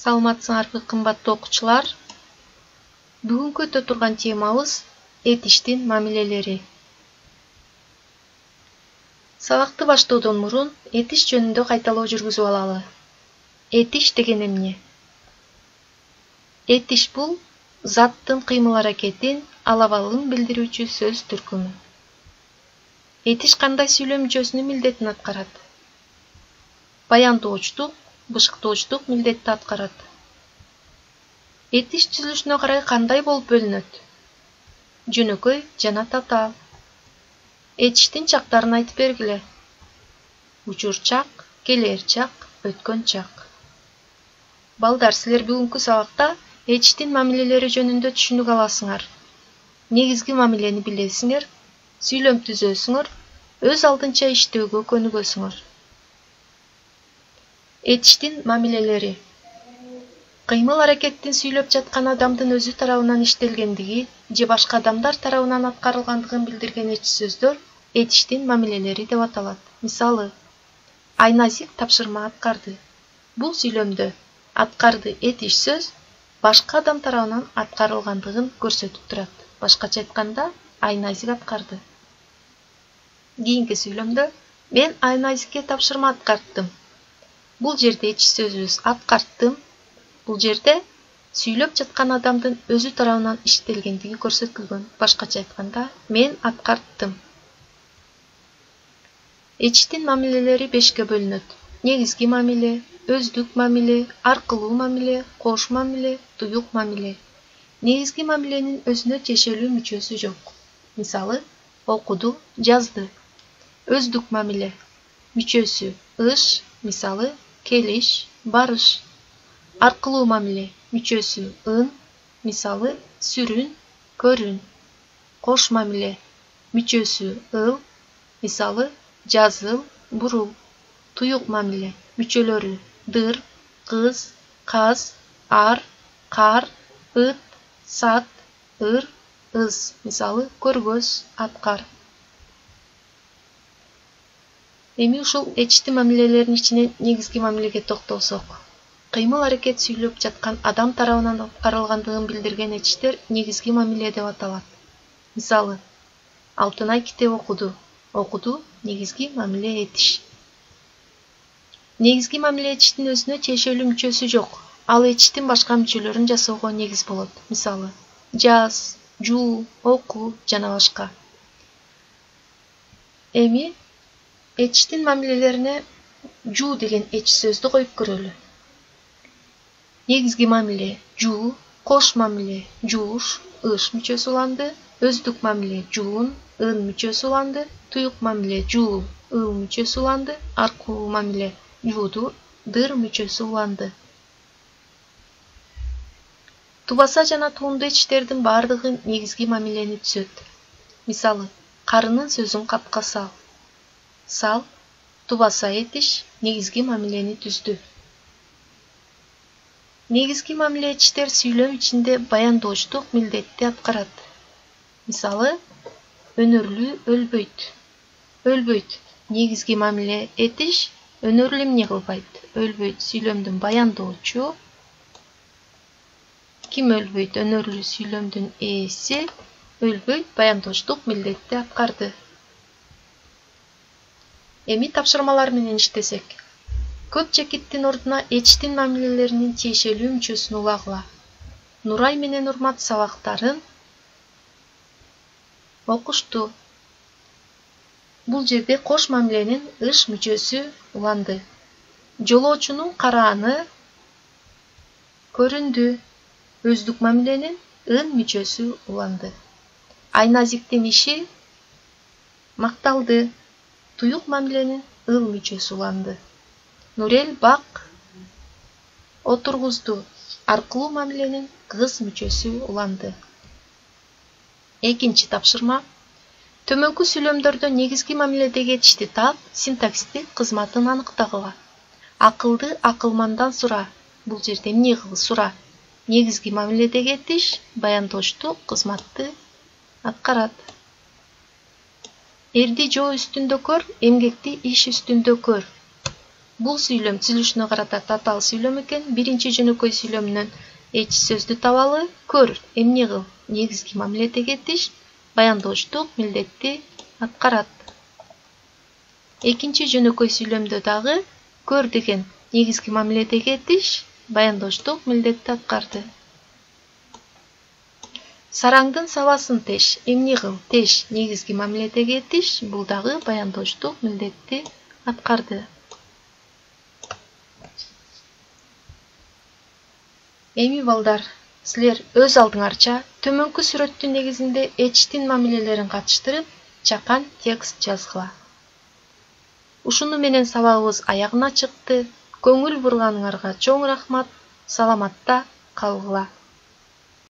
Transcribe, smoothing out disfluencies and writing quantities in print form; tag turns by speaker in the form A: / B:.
A: Саламатсыңарбы кымбаттуу окуучулар? Бүгүнкү өтө турган темабыз этиштин мамилелери. Сабакты баштоодон мурун этиш жөнүндө кайталоо жүргүзүп алалы. Этиш деген эмне? Этиш бул заттын кыймыл-аракетин, алабалын билдирүүчү сөз түркүмү. Этиш кандай сүйлөм мүчөсүнүн милдетин аткарат? Баяндоочтук, бышыктоочтук милдетти аткарат. Этиш түзүлүшүнө карай кандай болуп бөлүнөт? Жөнөкөй жана татаал. Этиштин чактарын айтып бергиле. Учур чак, келер чак, өткөн чак. Балдар, силер бүгүнкү сабакта этиштин мамилелери жөнүндө түшүнүк аласыңар. Негизги мамилени билесиңер, сүйлөм түзөсүңөр, өз алдынча иштөөгө көнүгөсүңөр. Этиштин мамилелери. Кыймыл-аракеттин сүйлөп жаткан адамдын өзү тарабынан иштелгендиги же башка адамдар тарабынан аткарылгандыгын билдирген эч сөздөр этиштин мамилелери деп аталат. Мисалы, Айназик тапшырма аткарды. Бул сүйлөмдө аткарды этиш сөз башка адам тарабынан аткарылгандыгын көрсөтүп турат. Башкача айтканда, Айназик аткарды. Кийинки сүйлөмдө мен Айназикке тапшырма аткарттым. Бул жерде этиш сөзүбүз аткарттым. Бул жерде сүйлөп жаткан адамдын өзү тарабынан иштелгендиги көрсөтүлгөн. Башкача айтканда, мен аткарттым. Этиштин мамилелери 5ке бөлүнөт. Негизги мамиле, өздүк мамиле, аркылуу мамиле, кош мамиле, туюк мамиле. Негизги мамиленин өзүнө тиешелүү мүчөсү жок. Мисалы, окуду, жазды. Өздүк мамиле мүчөсү ыш, мисалы, келиш, барыш. Аркылуу мамиле мүчөсү ын, мисалы, сүрүн, көрүн. Кош мамиле мүчөсү ыл, мисалы, жазыл, бурул. Туюк мамиле мүчөлөрү дыр, кыз, каз, ар, кар, ыт, сат, ыр, ыз, мисалы, көргөз, аткар. Эми ушул этиштин мамилелеринин ичинен негизги мамилеге токтолсок. Кыймыл-аракет сүйлөп жаткан адам тарабынан аткарылгандыгын билдирген этиштер негизги мамиле деп аталат. Мисалы, Алтынай китеп окуду. Окуду негизги мамиле этиш. Негизги мамиле этиштин өзүнө тиешелүү мүчөсү жок. Ал этиштин башка мүчөлөрүн жасоого негиз болот. Мисалы, жаз, жуу, оку жана башка. Эми этиштин мамилелерине жуу деген этиш сөздү коюп көрөлү. Негизги мамиле жуу, кош мамиле жууш, ыш мүчөсү уланды, өздүк мамиле жуун, ын мүчөсү уланды, туюк мамиле жуул, ыл мүчөсү уланды, аркылуу мамиле жууду, дыр мүчөсү уланды. Тубаса жана туунду этиштердин бардыгы негизги мамилени түзөт. Мисалы, карынын сөзүн капка сал. Сал, тубаса этиш негизги мамилени түздү. Негизги мамиле этиштер сүйлөм ичинде баяндоочтук милдетти аткарат. Мисалы, өнөрлүү өлбөйт. Өлбөйт. Негизги мамиле этиш өнөрлүү эмне кылбайт? Өлбөйт. Сүйлөмдүн баяндоочу. Ким өлбөйт? Өнөрлүү сүйлөмдүн ээси өлбөйт, баяндоочтук милдетти аткарды. Эми тапшырмалар менен иштесек. Көп чекиттин ордуна этиштин мамилелеринин тиешелүү мүчөсүн улагыла. Нурай менен Урмат сабактарын окушту. Бул жерде кош мамиленин ыш мүчөсү уланды. Жолоочунун карааны көрүндү. Өздүк мамиленин ын мүчөсү уланды. Айназиктин иши макталды. Туюк мамиленин ыл мүчөсү уланды. Нурел бак отургузду. Аркылуу мамиленин кыз мүчөсү уланды. Экинчи тапшырма. Төмөнкү сүйлөмдөрдө негизги мамиледеги этишти таап, синтаксистик кызматын аныктагыла. Акылды акылмандан сура. Бул жерде эмне кыл сура. Негизги мамиледеги этиш баяндоочтук кызматты аткарат. Эрди жоо үстүндө көр, эмгекти иш үстүндө көр. Бул сүйлөм түзүлүшүнө карата татаал сүйлөм экен. Биринчи жөнөкөй сүйлөмүнөн эч сөздү табалы. Көр, эмне кыл, негизги мамиледеги этиш, баяндоочтук милдетти аткарат. Экинчи жөнөкөй сүйлөмдө дагы көр деген негизги мамиледеги этиш, баяндоочтук милдетти аткарды. Сараңдын сабасын теш, эмне кыл, теш, негизги мамиледеги этиш, бул дагы баяндоочтук милдетти аткарды. Эми балдар, силер өз алдыңарча төмөнкү сүрөттүн негизинде этиштин мамилелерин катыштырып, чакан текст жазгыла. Ушуну менен сабагыбыз аягына чыкты. Көңүл бурганыңарга чоң рахмат. Саламатта калгыла.